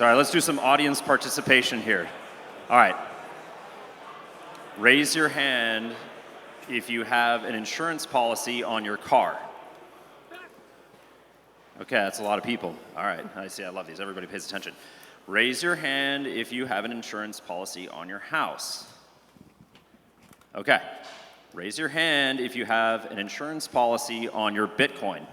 All right, let's do some audience participation here. All right. Raise your hand if you have an insurance policy on your car. Okay, that's a lot of people. All right, I see, I love these. Everybody pays attention. Raise your hand if you have an insurance policy on your house. Okay. Raise your hand if you have an insurance policy on your Bitcoin.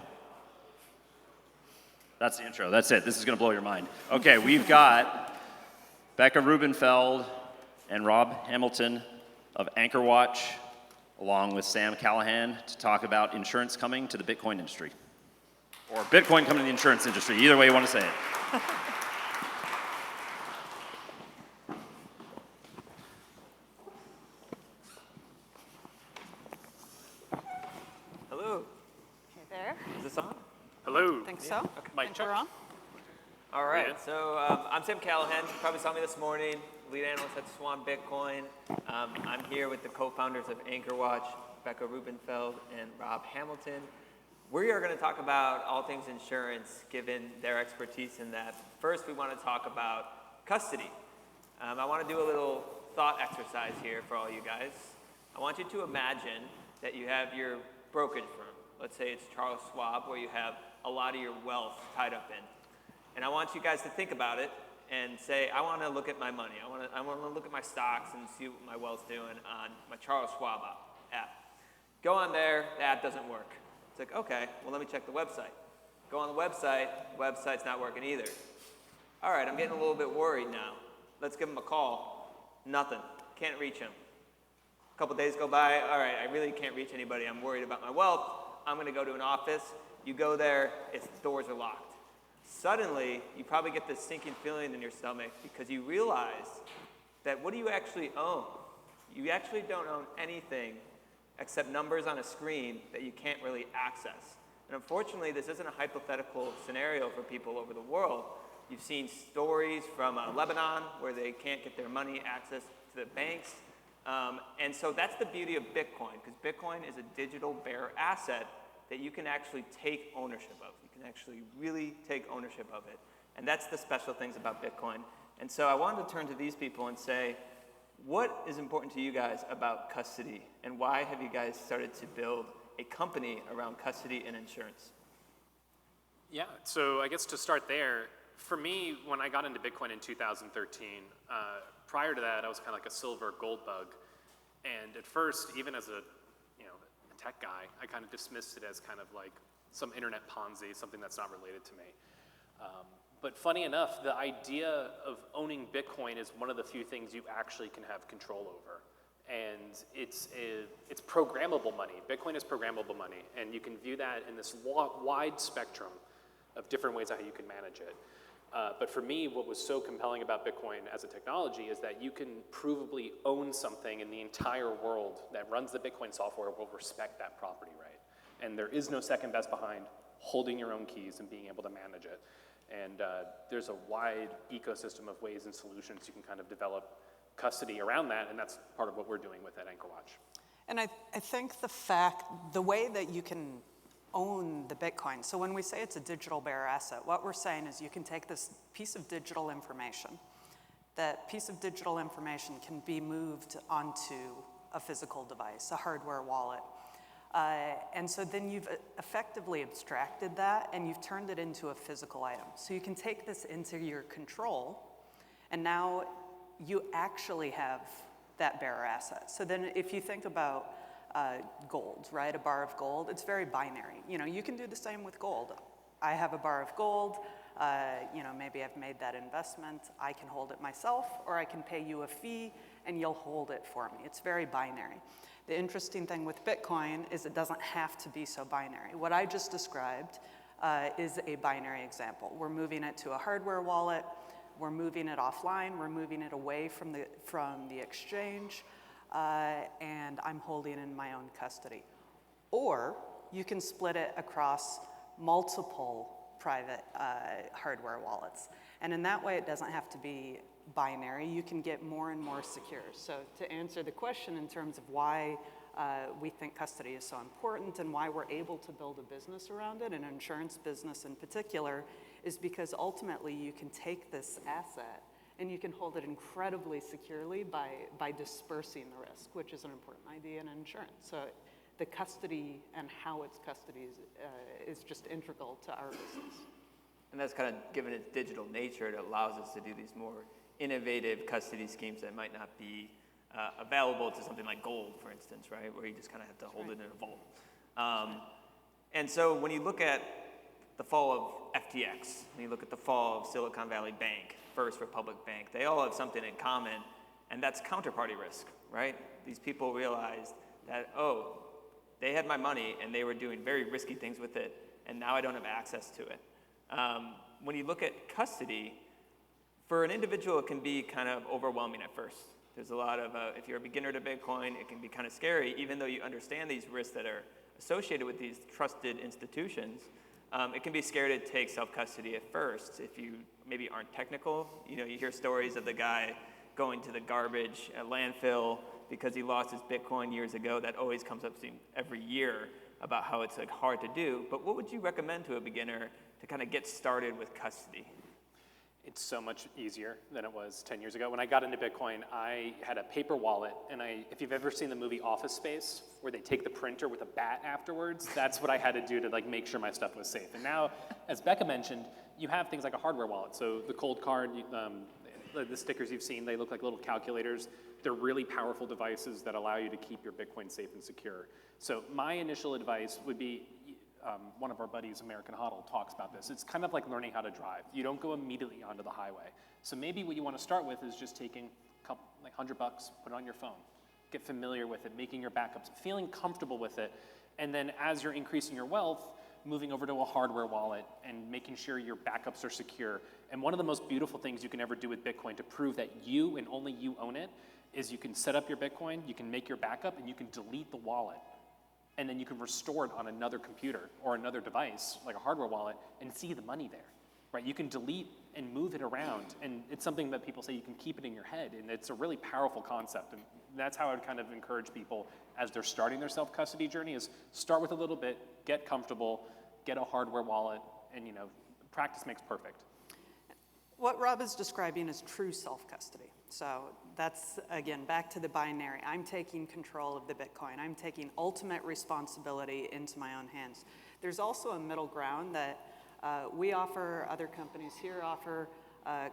That's the intro. That's it. This is going to blow your mind. Okay, we've got Becca Rubenfeld and Rob Hamilton of AnchorWatch, along with Sam Callahan, to talk about insurance coming to the Bitcoin industry. Or Bitcoin coming to the insurance industry, either way you want to say it. Hello. Hey there. Is this on? Hello. I think so. Okay. Mic Think check. we're on. All right. Yeah. So I'm Sam Callahan. You probably saw me this morning, lead analyst at Swan Bitcoin. I'm here with the co-founders of AnchorWatch, Becca Rubenfeld and Rob Hamilton. We are going to talk about all things insurance, given their expertise in that. First, we want to talk about custody. I want to do a little thought exercise here for all you guys. I want you to imagine that you have your brokerage firm. Let's say it's Charles Schwab, where you have a lot of your wealth tied up in. And I want you guys to think about it and say, I want to look at my money. I want to look at my stocks and see what my wealth's doing on my Charles Schwab app. Go on there, the app doesn't work. It's like, okay, well, let me check the website. Go on the website's not working either. All right, I'm getting a little bit worried now. Let's give him a call. Nothing. Can't reach him. A couple days go by. All right, I really can't reach anybody. I'm worried about my wealth. I'm going to go to an office. You go there, the doors are locked. Suddenly, you probably get this sinking feeling in your stomach because you realize that what do you actually own? You actually don't own anything except numbers on a screen that you can't really access. And unfortunately, this isn't a hypothetical scenario for people over the world. You've seen stories from Lebanon where they can't get their money access to the banks. And so that's the beauty of Bitcoin, because Bitcoin is a digital bearer asset that you can actually take ownership of. You can actually really take ownership of it. And that's the special things about Bitcoin. And so I wanted to turn to these people and say, what is important to you guys about custody? And why have you guys started to build a company around custody and insurance? Yeah, so I guess to start there, for me, when I got into Bitcoin in 2013, prior to that, I was kind of like a silver gold bug. And at first, even as a tech guy, I kind of dismissed it as kind of like some internet Ponzi, something that's not related to me. But funny enough, the idea of owning Bitcoin is one of the few things you actually can have control over. And it's programmable money. Bitcoin is programmable money. And you can view that in this wide spectrum of different ways how you can manage it. But for me, what was so compelling about Bitcoin as a technology is that you can provably own something, and the entire world that runs the Bitcoin software will respect that property right. And there is no second best behind holding your own keys and being able to manage it. And there's a wide ecosystem of ways and solutions you can kind of develop custody around that, and that's part of what we're doing with at AnchorWatch. And I think the way that you can own the Bitcoin, so when we say it's a digital bearer asset, what we're saying is you can take this piece of digital information. That piece of digital information can be moved onto a physical device, a hardware wallet. And so then you've effectively abstracted that and you've turned it into a physical item. So you can take this into your control, and now you actually have that bearer asset. So then if you think about gold, right? A bar of gold, it's very binary. You can do the same with gold. I have a bar of gold, maybe I've made that investment, I can hold it myself, or I can pay you a fee and you'll hold it for me. It's very binary. The interesting thing with Bitcoin is it doesn't have to be so binary. What I just described is a binary example. We're moving it to a hardware wallet, we're moving it offline, we're moving it away from the exchange, and I'm holding it in my own custody. Or you can split it across multiple private hardware wallets. And in that way, it doesn't have to be binary. You can get more and more secure. So to answer the question in terms of why we think custody is so important and why we're able to build a business around it, an insurance business in particular, is because ultimately you can take this asset and you can hold it incredibly securely by dispersing the risk, which is an important idea in insurance. So the custody and how it's custody is just integral to our business. And that's kind of given its digital nature, it allows us to do these more innovative custody schemes that might not be available to something like gold, for instance, right? Where you just kind of have to hold it in a vault. And so when you look at the fall of FTX, when you look at the fall of Silicon Valley Bank, First Republic Bank, they all have something in common, and that's counterparty risk, right? These people realized that, oh, they had my money and they were doing very risky things with it, and now I don't have access to it. When you look at custody, for an individual, it can be kind of overwhelming at first. There's a lot of, if you're a beginner to Bitcoin, it can be kind of scary, even though you understand these risks that are associated with these trusted institutions. It can be scary to take self-custody at first if you maybe aren't technical. You know, you hear stories of the guy going to the garbage at landfill because he lost his Bitcoin years ago. That always comes up every year about how it's like hard to do. But what would you recommend to a beginner to kind of get started with custody? It's so much easier than it was 10 years ago. When I got into Bitcoin, I had a paper wallet, and if you've ever seen the movie Office Space, where they take the printer with a bat afterwards, that's what I had to do to like make sure my stuff was safe. And now, as Becca mentioned, you have things like a hardware wallet. So the cold card, the stickers you've seen, they look like little calculators. They're really powerful devices that allow you to keep your Bitcoin safe and secure. So my initial advice would be, one of our buddies, American Huddle, talks about this. It's kind of like learning how to drive. You don't go immediately onto the highway. So maybe what you want to start with is just taking like $100, put it on your phone, get familiar with it, making your backups, feeling comfortable with it, and then as you're increasing your wealth, moving over to a hardware wallet and making sure your backups are secure. And one of the most beautiful things you can ever do with Bitcoin to prove that you and only you own it is you can set up your Bitcoin, you can make your backup, and you can delete the wallet. And then you can restore it on another computer or another device, like a hardware wallet, and see the money there, right? You can delete and move it around, and it's something that people say you can keep it in your head, and it's a really powerful concept, and that's how I would kind of encourage people as they're starting their self-custody journey is start with a little bit, get comfortable, get a hardware wallet, and practice makes perfect. What Rob is describing is true self-custody. So that's, again, back to the binary. I'm taking control of the Bitcoin. I'm taking ultimate responsibility into my own hands. There's also a middle ground that we offer, other companies here offer,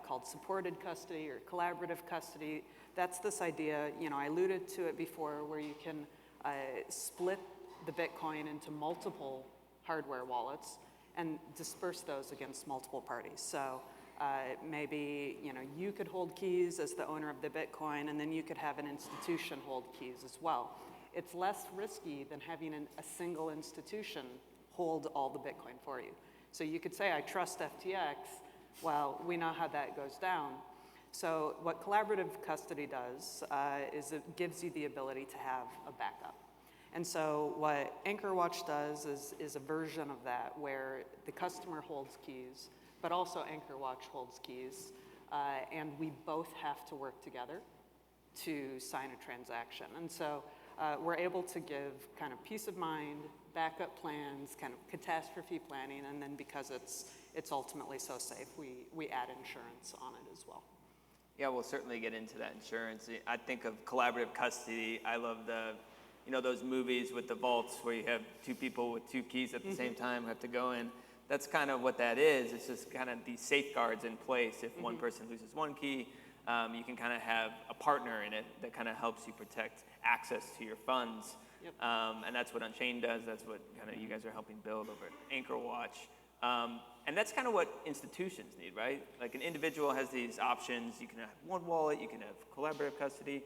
called supported custody or collaborative custody. That's this idea, I alluded to it before, where you can split the Bitcoin into multiple hardware wallets and disperse those against multiple parties. So maybe you could hold keys as the owner of the Bitcoin, and then you could have an institution hold keys as well. It's less risky than having a single institution hold all the Bitcoin for you. So you could say, I trust FTX. Well, we know how that goes down. So what collaborative custody does is it gives you the ability to have a backup. And so what AnchorWatch does is a version of that where the customer holds keys, but also AnchorWatch holds keys, and we both have to work together to sign a transaction. And so we're able to give kind of peace of mind, backup plans, kind of catastrophe planning, and then because it's ultimately so safe, we add insurance on it as well. Yeah, we'll certainly get into that insurance. I think of collaborative custody. I love those movies with the vaults where you have two people with two keys at the same time who have to go in. That's kind of what that is. It's just kind of these safeguards in place. If one person loses one key, you can kind of have a partner in it that kind of helps you protect access to your funds. Yep. And that's what Unchained does. That's what kind of you guys are helping build over at AnchorWatch. And that's kind of what institutions need, right? Like an individual has these options. You can have one wallet, you can have collaborative custody,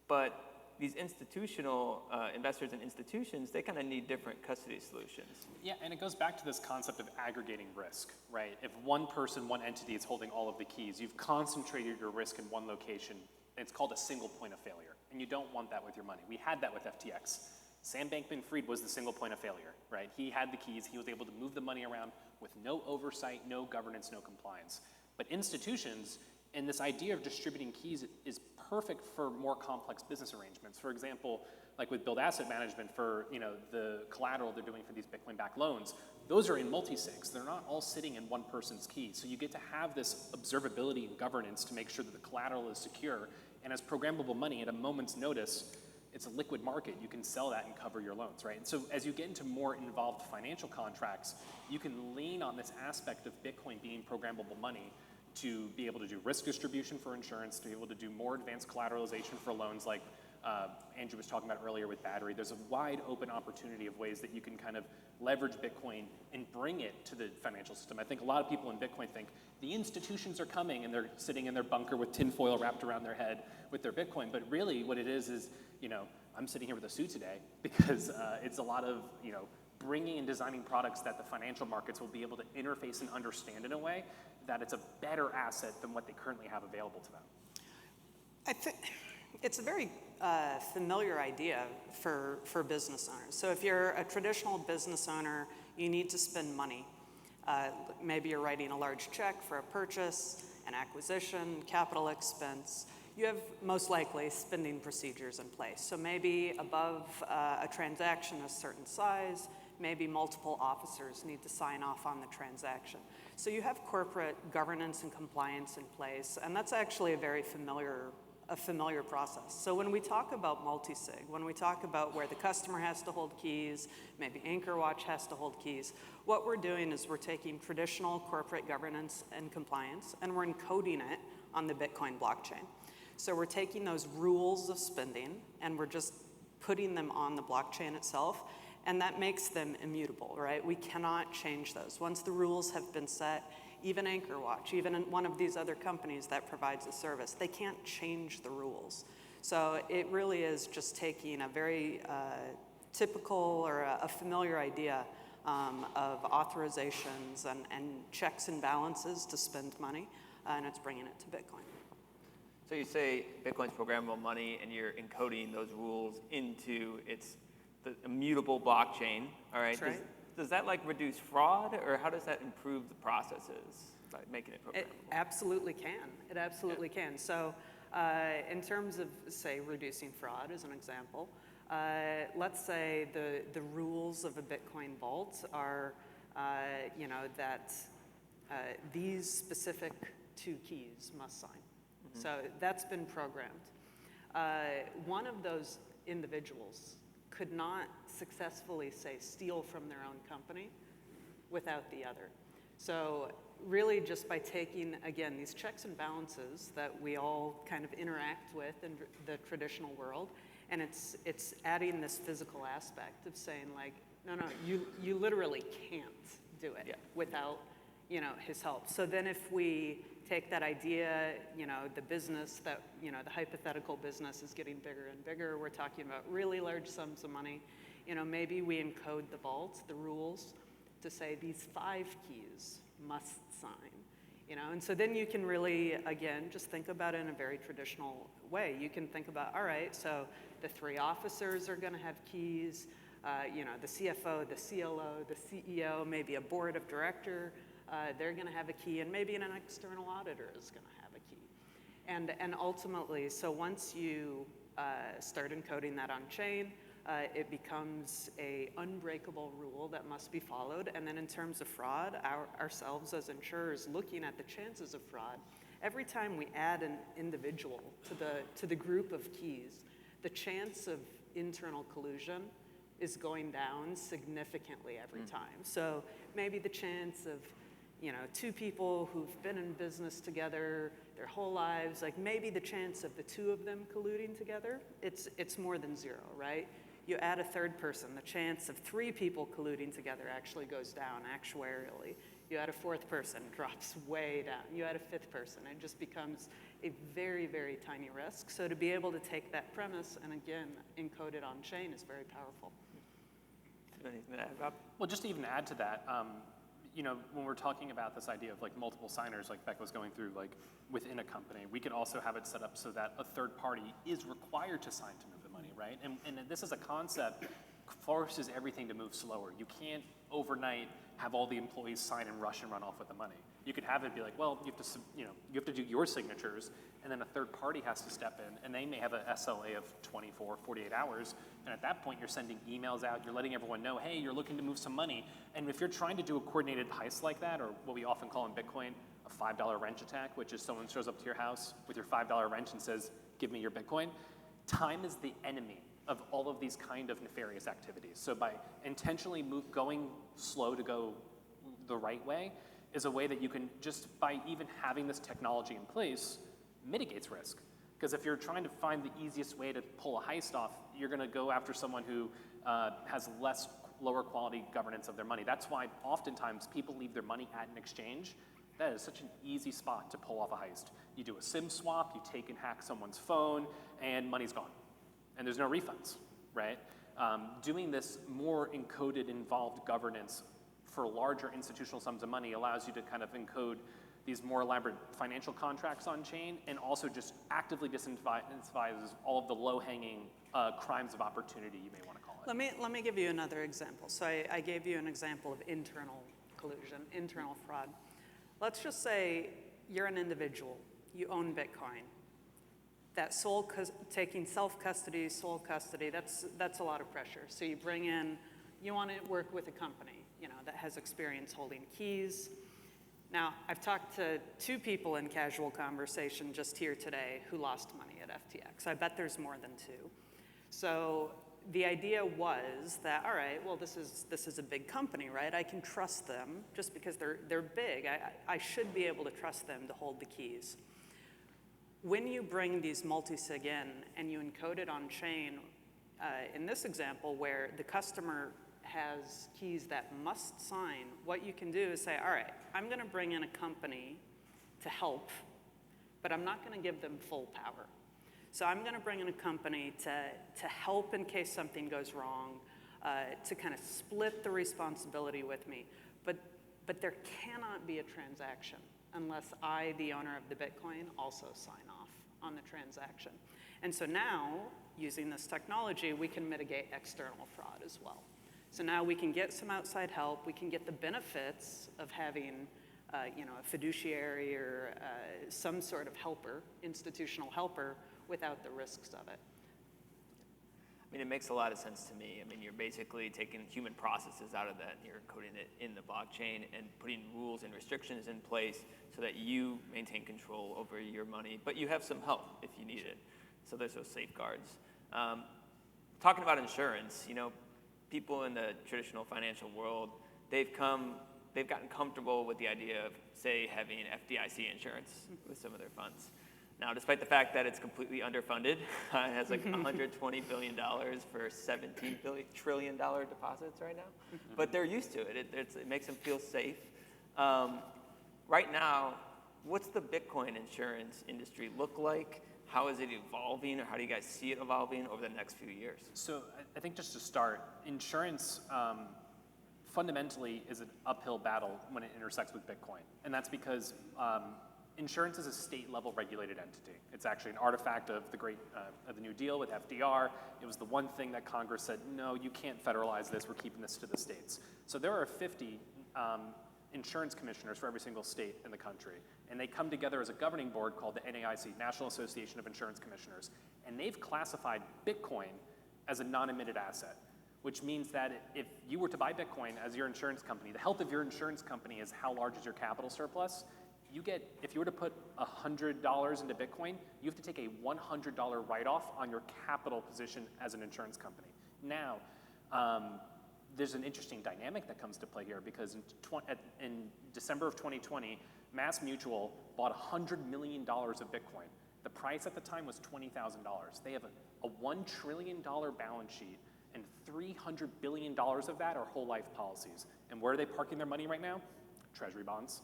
but these institutional investors and institutions, they kind of need different custody solutions. Yeah, and it goes back to this concept of aggregating risk, right? If one person, one entity is holding all of the keys, you've concentrated your risk in one location. It's called a single point of failure, and you don't want that with your money. We had that with FTX. Sam Bankman-Fried was the single point of failure, right? He had the keys. He was able to move the money around with no oversight, no governance, no compliance. But institutions, and this idea of distributing keys is perfect for more complex business arrangements. For example, like with Build Asset Management for the collateral they're doing for these Bitcoin-backed loans, those are in multi-sigs. They're not all sitting in one person's key. So you get to have this observability and governance to make sure that the collateral is secure. And as programmable money, at a moment's notice, it's a liquid market. You can sell that and cover your loans, right? And so as you get into more involved financial contracts, you can lean on this aspect of Bitcoin being programmable money to be able to do risk distribution for insurance, to be able to do more advanced collateralization for loans like Andrew was talking about earlier with battery. There's a wide open opportunity of ways that you can kind of leverage Bitcoin and bring it to the financial system. I think a lot of people in Bitcoin think the institutions are coming and they're sitting in their bunker with tinfoil wrapped around their head with their Bitcoin. But really what it is, you know, I'm sitting here with a suit today because it's a lot of, you know, bringing and designing products that the financial markets will be able to interface and understand in a way that it's a better asset than what they currently have available to them. I think it's a very familiar idea for business owners. So if you're a traditional business owner, you need to spend money. Maybe you're writing a large check for a purchase, an acquisition, capital expense. You have most likely spending procedures in place. So maybe above a transaction a certain size, maybe multiple officers need to sign off on the transaction. So you have corporate governance and compliance in place, and that's actually a very familiar process. So when we talk about multi-sig, when we talk about where the customer has to hold keys, maybe AnchorWatch has to hold keys, what we're doing is we're taking traditional corporate governance and compliance and we're encoding it on the Bitcoin blockchain. So we're taking those rules of spending and we're just putting them on the blockchain itself, and that makes them immutable, right? We cannot change those. Once the rules have been set, even AnchorWatch, even one of these other companies that provides a service, they can't change the rules. So it really is just taking a very typical or a familiar idea of authorizations and checks and balances to spend money, and it's bringing it to Bitcoin. So you say Bitcoin's programmable money and you're encoding those rules into the immutable blockchain, all right? That's right. Does that like reduce fraud, or how does that improve the processes by making it programmable? It absolutely can. It absolutely can. So in terms of, say, reducing fraud as an example, let's say the rules of a Bitcoin vault are, you know, that these specific 2 keys must sign. Mm-hmm. So that's been programmed. One of those individuals could not successfully, say, steal from their own company without the other. So really just by taking, again, these checks and balances that we all kind of interact with in the traditional world, and it's adding this physical aspect of saying like, no, you literally can't do it without, you know, his help. So then if we take that idea, you know, the business that, you know, the hypothetical business is getting bigger and bigger. We're talking about really large sums of money. You know, maybe we encode the vault, the rules, to say these 5 keys must sign. You know, and so then you can really, again, just think about it in a very traditional way. You can think about, all right, so the 3 officers are going to have keys. You know, the CFO, the CLO, the CEO, maybe a board of director. They're going to have a key, and maybe an external auditor is going to have a key. And ultimately, so once you start encoding that on chain, it becomes a unbreakable rule that must be followed. And then in terms of fraud, ourselves as insurers looking at the chances of fraud, every time we add an individual to the group of keys, the chance of internal collusion is going down significantly every time. So maybe the chance of, you know, 2 people who've been in business together their whole lives, like maybe the chance of the 2 of them colluding together, it's more than 0, right? You add a 3rd person, the chance of 3 people colluding together actually goes down actuarially. You add a 4th person, drops way down. You add a 5th person, it just becomes a very, very tiny risk. So to be able to take that premise and again, encode it on chain is very powerful. Anything to add, Rob? Well, just to even add to that, you know, when we're talking about this idea of like multiple signers, like Becca was going through, like within a company, we could also have it set up so that a 3rd party is required to sign to move the money, right? And this is a concept forces everything to move slower. You can't overnight have all the employees sign and rush and run off with the money. You could have it be like, well, you have to do your signatures, and then a third party has to step in, and they may have a SLA of 24, 48 hours, and at that point you're sending emails out, you're letting everyone know, hey, you're looking to move some money, and if you're trying to do a coordinated heist like that, or what we often call in Bitcoin, a $5 wrench attack, which is someone shows up to your house with your $5 wrench and says, give me your Bitcoin, time is the enemy of all of these kind of nefarious activities. So by intentionally going slow to go the right way is a way that you can, just by even having this technology in place, mitigates risk. Because if you're trying to find the easiest way to pull a heist off, you're going to go after someone who has lower quality governance of their money. That's why oftentimes people leave their money at an exchange. That is such an easy spot to pull off a heist. You do a SIM swap, you take and hack someone's phone, and money's gone. And there's no refunds, right? Doing this more encoded, involved governance for larger institutional sums of money allows you to kind of encode these more elaborate financial contracts on chain, and also just actively disincentivizes all of the low-hanging crimes of opportunity, you may want to call it. Let me give you another example. So I gave you an example of internal collusion, internal fraud. Let's just say you're an individual, you own Bitcoin. That taking self-custody, sole custody, that's a lot of pressure. So you want to work with a company, that has experience holding keys. Now, I've talked to 2 people in casual conversation just here today who lost money at FTX. I bet there's more than 2. So the idea was that, all right, well, this is a big company, right? I can trust them just because they're big. I should be able to trust them to hold the keys. When you bring these multi-sig in and you encode it on chain, in this example where the customer has keys that must sign, what you can do is say, all right, I'm going to bring in a company to help, but I'm not going to give them full power. So I'm going to bring in a company to help in case something goes wrong, to kind of split the responsibility with me. But there cannot be a transaction unless I, the owner of the Bitcoin, also sign off on the transaction. And so now, using this technology, we can mitigate external fraud as well. So now we can get some outside help, we can get the benefits of having a fiduciary or some sort of helper, institutional helper, without the risks of it. I mean, it makes a lot of sense to me. I mean, you're basically taking human processes out of that and you're encoding it in the blockchain and putting rules and restrictions in place so that you maintain control over your money, but you have some help if you need it. So there's those safeguards. Talking about insurance, people in the traditional financial world, they've gotten comfortable with the idea of, say, having FDIC insurance with some of their funds. Now, despite the fact that it's completely underfunded, it has like $120 billion for $17 trillion deposits right now, but they're used to it. It makes them feel safe. Right now, what's the Bitcoin insurance industry look like? How is it evolving, or how do you guys see it evolving over the next few years? So I think just to start, insurance fundamentally is an uphill battle when it intersects with Bitcoin. And that's because insurance is a state-level regulated entity. It's actually an artifact of the New Deal with FDR. It was the one thing that Congress said, no, you can't federalize this, we're keeping this to the states. So there are 50 insurance commissioners for every single state in the country. And they come together as a governing board called the NAIC, National Association of Insurance Commissioners. And they've classified Bitcoin as a non-emitted asset, which means that if you were to buy Bitcoin as your insurance company, the health of your insurance company is how large is your capital surplus. If you were to put $100 into Bitcoin, you have to take a $100 write-off on your capital position as an insurance company. Now, there's an interesting dynamic that comes to play here because in December of 2020, Mass Mutual bought $100 million of Bitcoin. The price at the time was $20,000. They have a $1 trillion balance sheet, and $300 billion of that are whole life policies. And where are they parking their money right now? Treasury bonds.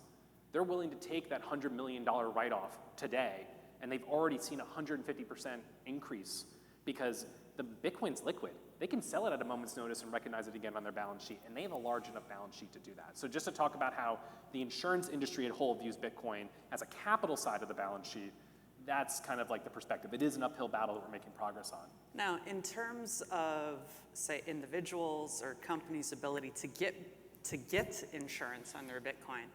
They're willing to take that $100 million write-off today, and they've already seen a 150% increase because the Bitcoin's liquid. They can sell it at a moment's notice and recognize it again on their balance sheet, and they have a large enough balance sheet to do that. So just to talk about how the insurance industry at whole views Bitcoin as a capital side of the balance sheet, that's kind of like the perspective. It is an uphill battle that we're making progress on. Now, in terms of, say, individuals or companies' ability to get insurance on their Bitcoin,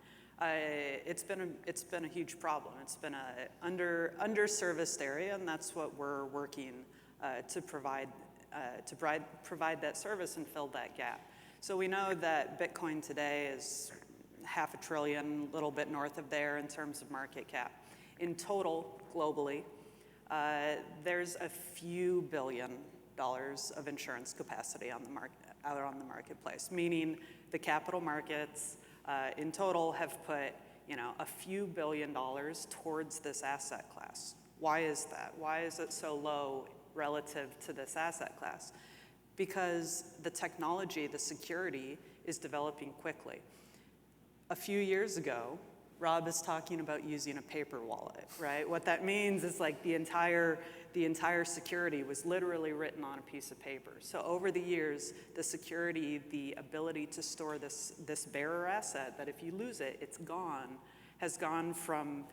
It's been a huge problem. It's been a underserviced area, and that's what we're working to provide that service and fill that gap. So we know that Bitcoin today is $500 billion, a little bit north of there in terms of market cap. In total, globally, there's a few $1 billion of insurance capacity on the out on the marketplace, meaning the capital markets in total have put a few $1 billion towards this asset class. Why is that? Why is it so low relative to this asset class? Because the technology, the security, is developing quickly. A few years ago, Rob is talking about using a paper wallet, right? What that means is like the entire security was literally written on a piece of paper. So over the years, the security, the ability to store this bearer asset, that if you lose it, it's gone, has gone from,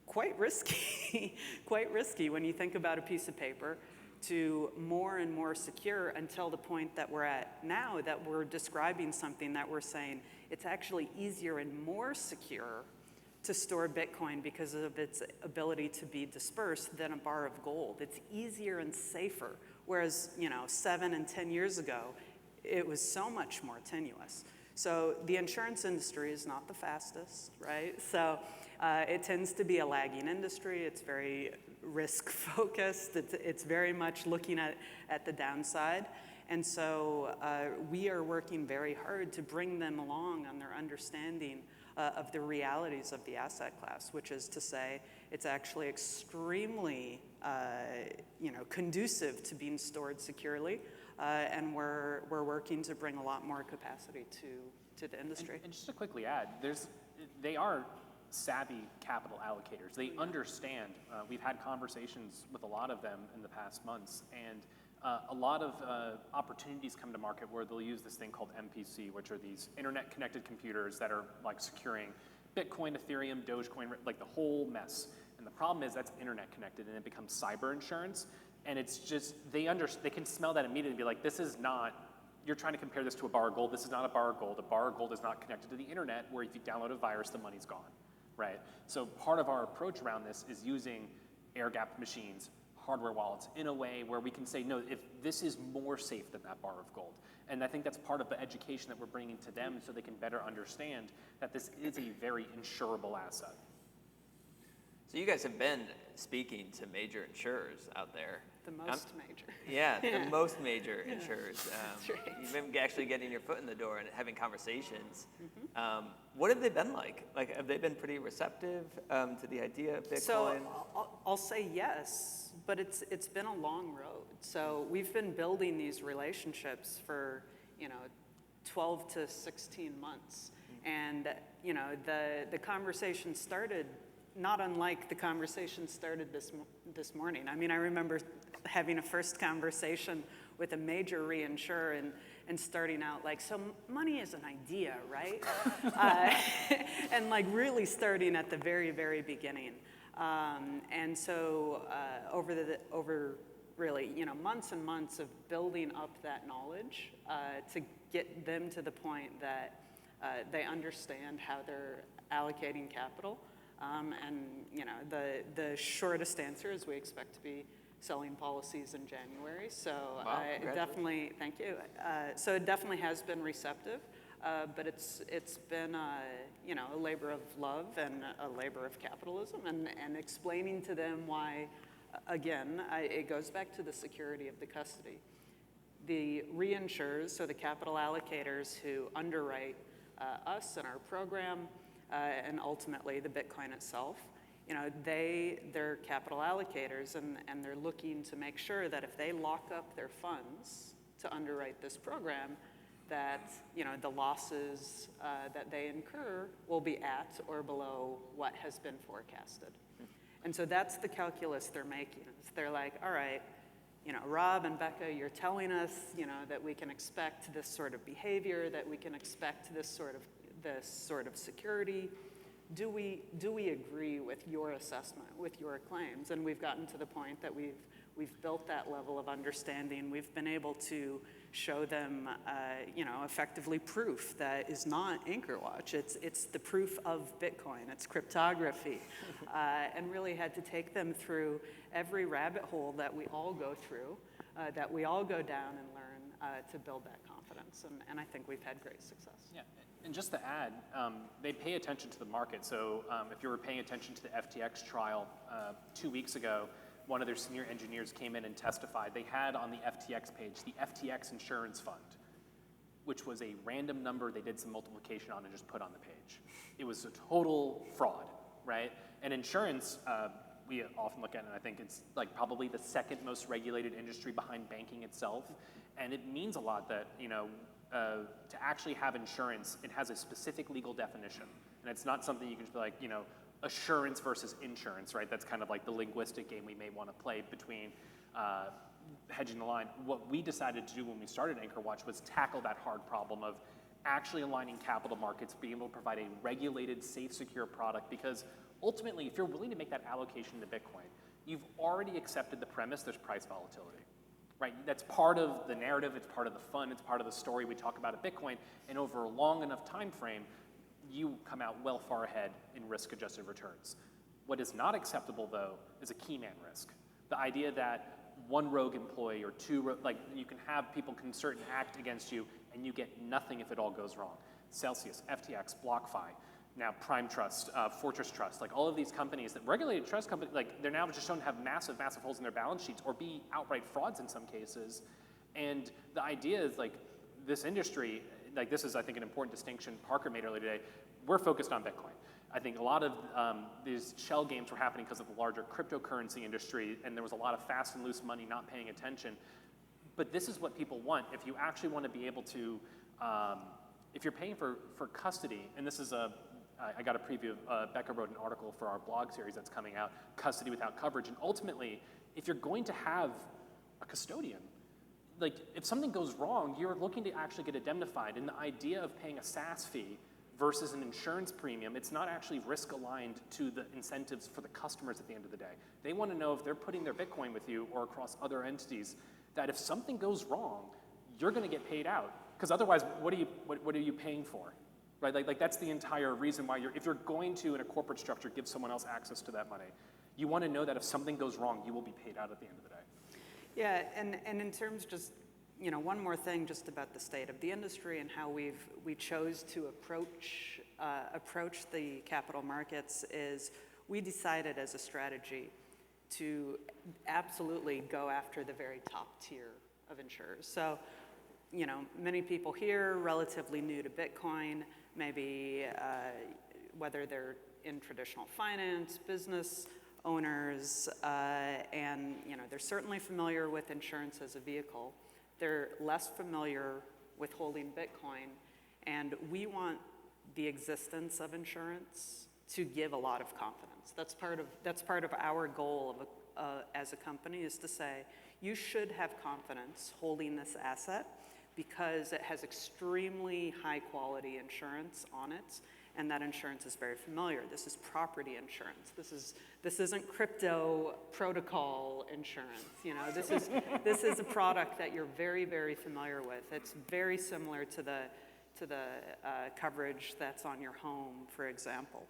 quite risky, quite risky when you think about a piece of paper, to more and more secure until the point that we're at now, that we're describing something that we're saying it's actually easier and more secure to store Bitcoin because of its ability to be dispersed than a bar of gold. It's easier and safer, whereas 7 and 10 years ago, it was so much more tenuous. So the insurance industry is not the fastest, right? So it tends to be a lagging industry. It's very risk focused. It's very much looking at the downside. And so we are working very hard to bring them along on their understanding of the realities of the asset class, which is to say it's actually extremely conducive to being stored securely. And we're working to bring a lot more capacity to the industry. And just to quickly add, they are savvy capital allocators. They understand. We've had conversations with a lot of them in the past months, and a lot of opportunities come to market where they'll use this thing called MPC, which are these internet-connected computers that are like securing Bitcoin, Ethereum, Dogecoin, like the whole mess. And the problem is that's internet connected, and it becomes cyber insurance. And it's just they can smell that immediately and be like, this is not. You're trying to compare this to a bar of gold. This is not a bar of gold. A bar of gold is not connected to the internet, where if you download a virus, the money's gone, right? So part of our approach around this is using air-gapped machines, hardware wallets, in a way where we can say, no, if this is more safe than that bar of gold. And I think that's part of the education that we're bringing to them so they can better understand that this is a very insurable asset. So you guys have been speaking to major insurers out there. The most major. Yeah, the most major insurers. That's right. You've been actually getting your foot in the door and having conversations. Mm-hmm. What have they been like? Like, have they been pretty receptive to the idea of Bitcoin? So I'll say yes, but it's been a long road. So we've been building these relationships for 12 to 16 months, and the conversation started not unlike the conversation started this morning. I mean, I remember having a first conversation with a major reinsurer and starting out like, so money is an idea, right? And like really starting at the very, very beginning. And so over really, months and months of building up that knowledge to get them to the point that they understand how they're allocating capital. And the shortest answer is we expect to be selling policies in January. So wow, definitely, thank you. So it definitely has been receptive, but it's been a labor of love and a labor of capitalism, and explaining to them why, again, it goes back to the security of the custody. The reinsurers, so the capital allocators who underwrite us and our program, and ultimately the Bitcoin itself, they're capital allocators, and they're looking to make sure that if they lock up their funds to underwrite this program, that the losses that they incur will be at or below what has been forecasted. And so that's the calculus they're making. They're like, all right, Rob and Becca, you're telling us, that we can expect this sort of behavior, that we can expect this sort of security. do we agree with your assessment, with your claims? And we've gotten to the point that we've built that level of understanding. We've been able to show them, effectively proof that is not AnchorWatch. It's the proof of Bitcoin. It's cryptography, and really had to take them through every rabbit hole that we all go through, that we all go down and learn to build that confidence. And I think we've had great success. Yeah, and just to add, they pay attention to the market. So if you were paying attention to the FTX trial 2 weeks ago, one of their senior engineers came in and testified. They had on the FTX page the FTX Insurance Fund, which was a random number they did some multiplication on and just put on the page. It was a total fraud, right? And insurance, we often look at it, and I think it's like probably the second most regulated industry behind banking itself. And it means a lot that, to actually have insurance, it has a specific legal definition. And it's not something you can just be like, assurance versus insurance, right? That's kind of like the linguistic game we may want to play between hedging the line. What we decided to do when we started AnchorWatch was tackle that hard problem of actually aligning capital markets, being able to provide a regulated, safe, secure product, because ultimately, if you're willing to make that allocation to Bitcoin, you've already accepted the premise there's price volatility, right? That's part of the narrative, it's part of the fun, it's part of the story we talk about at Bitcoin, and over a long enough time frame, you come out well far ahead in risk-adjusted returns. What is not acceptable, though, is a key man risk. The idea that one rogue employee or two, you can have people concert and act against you, and you get nothing if it all goes wrong. Celsius, FTX, BlockFi, now Prime Trust, Fortress Trust, like all of these companies, that regulated trust companies, like they're now just shown to have massive, massive holes in their balance sheets or be outright frauds in some cases. And the idea is like this industry, like this is, I think, an important distinction Parker made earlier today. We're focused on Bitcoin. I think a lot of these shell games were happening because of the larger cryptocurrency industry, and there was a lot of fast and loose money not paying attention. But this is what people want. If you actually want to be able to, if you're paying for custody, and this is I got a preview of, Becca wrote an article for our blog series that's coming out, Custody Without Coverage, and ultimately, if you're going to have a custodian, like if something goes wrong, you're looking to actually get indemnified, and the idea of paying a SaaS fee versus an insurance premium, it's not actually risk aligned to the incentives for the customers at the end of the day. They want to know if they're putting their Bitcoin with you or across other entities, that if something goes wrong, you're going to get paid out. Because otherwise, what are you paying for? Right? Like that's the entire reason why if you're going to, in a corporate structure, give someone else access to that money, you want to know that if something goes wrong, you will be paid out at the end of the day. Yeah, and in terms just, one more thing just about the state of the industry and how we chose to approach the capital markets is we decided as a strategy to absolutely go after the very top tier of insurers. So, many people here relatively new to Bitcoin, maybe whether they're in traditional finance, business owners, and they're certainly familiar with insurance as a vehicle. They're less familiar with holding Bitcoin, and we want the existence of insurance to give a lot of confidence. That's part of our goal as a company, is to say you should have confidence holding this asset because it has extremely high quality insurance on it, and that insurance is very familiar. This is property insurance. This isn't crypto protocol insurance. This is a product that you're very, very familiar with. It's very similar to the coverage that's on your home, for example.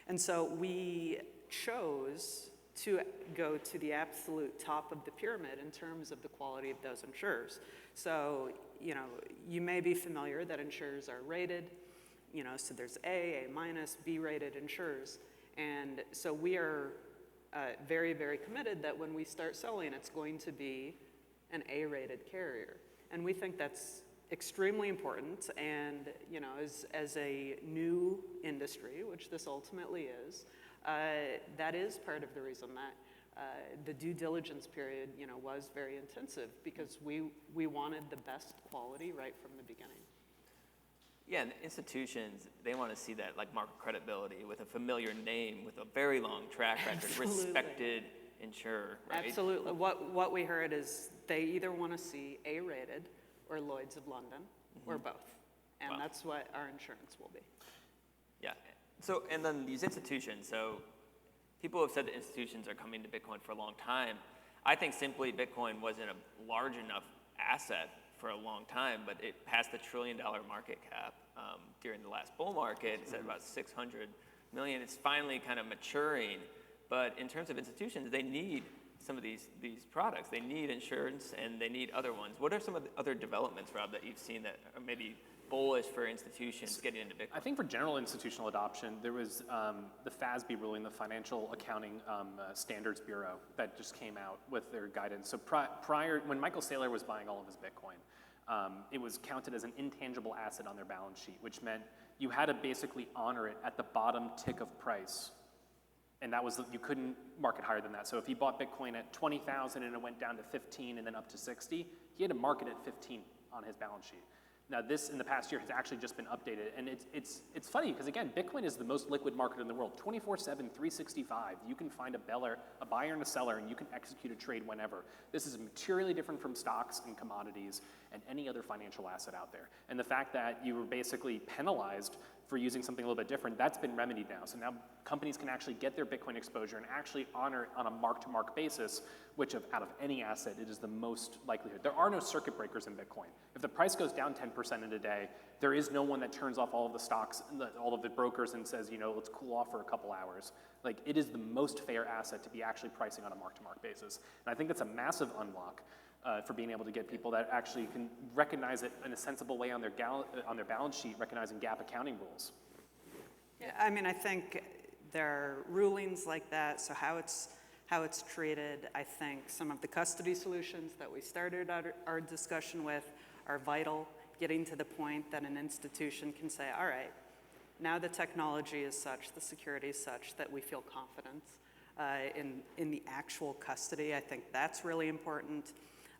And so we chose to go to the absolute top of the pyramid in terms of the quality of those insurers. So, you may be familiar that insurers are rated, so there's A minus, B-rated insurers. And so we are very, very committed that when we start selling, it's going to be an A-rated carrier. And we think that's extremely important. And, as a new industry, which this ultimately is, that is part of the reason that the due diligence period, was very intensive, because we wanted the best quality right from the beginning. Yeah, and institutions, they want to see that like market credibility with a familiar name, with a very long track record, Absolutely. Respected insurer, right? Absolutely. What we heard is they either want to see A-rated or Lloyd's of London, or both. And Wow. that's what our insurance will be. Yeah, So, and then these institutions, so people have said that institutions are coming to Bitcoin for a long time. I think simply Bitcoin wasn't a large enough asset for a long time, but it passed the $1 trillion market cap during the last bull market. It's at about 600 million. It's finally kind of maturing. But in terms of institutions, they need some of these products. They need insurance and they need other ones. What are some of the other developments, Rob, that you've seen that are maybe bullish for institutions getting into Bitcoin? I think for general institutional adoption, there was the FASB ruling, the Financial Accounting Standards Bureau, that just came out with their guidance. So prior, when Michael Saylor was buying all of his Bitcoin, it was counted as an intangible asset on their balance sheet, which meant you had to basically honor it at the bottom tick of price. And that was, you couldn't market higher than that. So if he bought Bitcoin at 20,000 and it went down to 15 and then up to 60, he had to market at 15 on his balance sheet. Now this, in the past year, has actually just been updated. And it's funny, because again, Bitcoin is the most liquid market in the world. 24/7, 365. You can find a buyer and a seller, and you can execute a trade whenever. This is materially different from stocks and commodities and any other financial asset out there. And the fact that you were basically penalized for using something a little bit different, that's been remedied now. So now companies can actually get their Bitcoin exposure and actually honor it on a mark-to-market basis, which out of any asset, it is the most likelihood. There are no circuit breakers in Bitcoin. If the price goes down 10% in a day, there is no one that turns off all of the stocks, all of the brokers, and says, let's cool off for a couple hours. Like, it is the most fair asset to be actually pricing on a mark-to-market basis. And I think that's a massive unlock for being able to get people that actually can recognize it in a sensible way on their balance sheet, recognizing GAAP accounting rules. Yeah, I mean, I think there are rulings like that, so how it's treated. I think some of the custody solutions that we started our discussion with are vital, getting to the point that an institution can say, all right, now the technology is such, the security is such that we feel confident in the actual custody. I think that's really important.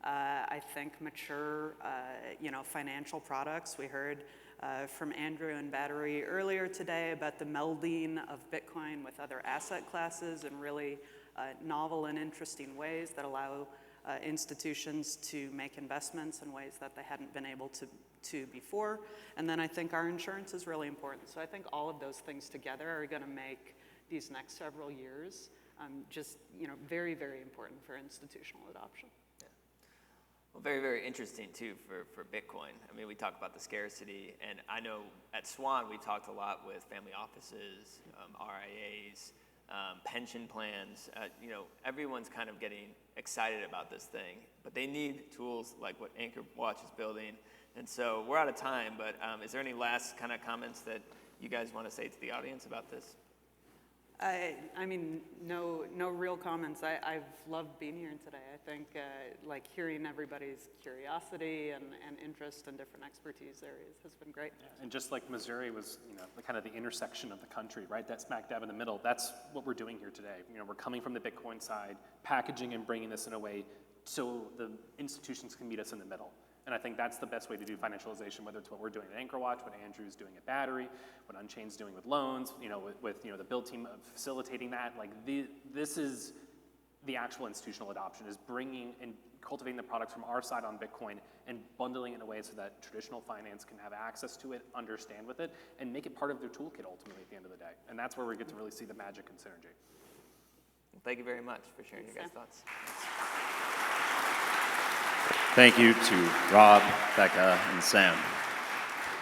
I think mature, financial products. We heard from Andrew and Battery earlier today about the melding of Bitcoin with other asset classes in really novel and interesting ways that allow institutions to make investments in ways that they hadn't been able to before. And then I think our insurance is really important. So I think all of those things together are going to make these next several years very, very important for institutional adoption. Well, very, very interesting, too, for Bitcoin. I mean, we talk about the scarcity, and I know at Swan we talked a lot with family offices, RIAs, pension plans. Everyone's kind of getting excited about this thing, but they need tools like what AnchorWatch is building. And so we're out of time, but is there any last kind of comments that you guys want to say to the audience about this? I mean, no real comments. I've loved being here today. I think hearing everybody's curiosity and interest in different expertise areas has been great. Yeah, and just like Missouri was, kind of the intersection of the country, right? That smack dab in the middle. That's what we're doing here today. We're coming from the Bitcoin side, packaging and bringing this in a way so the institutions can meet us in the middle. And I think that's the best way to do financialization, whether it's what we're doing at AnchorWatch, what Andrew's doing at Battery, what Unchained's doing with loans, with the build team facilitating that. Like this is the actual institutional adoption, is bringing and cultivating the products from our side on Bitcoin and bundling it in a way so that traditional finance can have access to it, understand with it, and make it part of their toolkit ultimately at the end of the day. And that's where we get to really see the magic and synergy. Well, thank you very much for sharing your guys' thoughts. Thank you to Rob, Becca, and Sam.